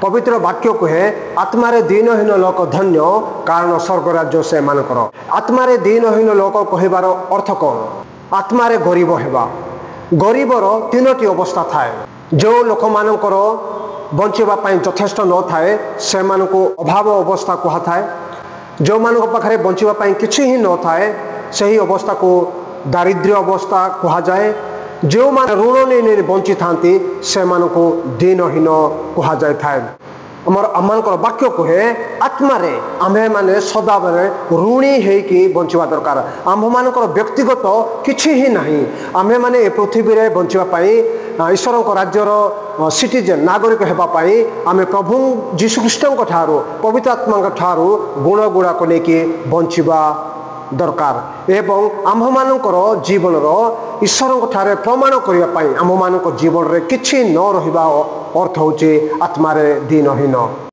पवित्र वाक्य कहे आत्मारे दीनहीन लोक धन्य कारण स्वर्ग राज्य से मानकर। आत्मारे दीनहीन लोक कहबार अर्थ कौन? आत्मारे गरीब हेबा। गरीबर तीनोटी अवस्था थाए। जो लोक मानकर बंचिबा पई यथेष्ट न थाए से मानको अभाव अवस्था कहा थाए। जो मानक पाखरे बंचिबा पई किछि ही न थाए सही अवस्था को दारिद्र्य अवस्था कहा जाए। जो मान ऋण नहीं बंची थांती से मानको दीनहीन कहा जाए थाए। आमर वाक्य कहे आत्मारे आम्भे माने सदा बेले ऋणी हेकि बंचिबा दरकार। आम्भ मानकर व्यक्तिगत किछि ही नहीं। आम्भे माने ए पृथ्वी रे बंचिबा पई ईश्वर राज्यर सिटीजन नागरिक हेबा पई आमे प्रभु जीशु ख्रीष्टन ठारू पवित्र आत्मा ठारू गुण गुड़ाक लेके बंचिबा दरकार। एवं आम्भ मानकर जीवन ईश्वर ठारे प्रमाण करिया पई आम्भ मानकर जीवन रे किछि न रहिबा अर्थ होचे आत्मारे दीनहीन।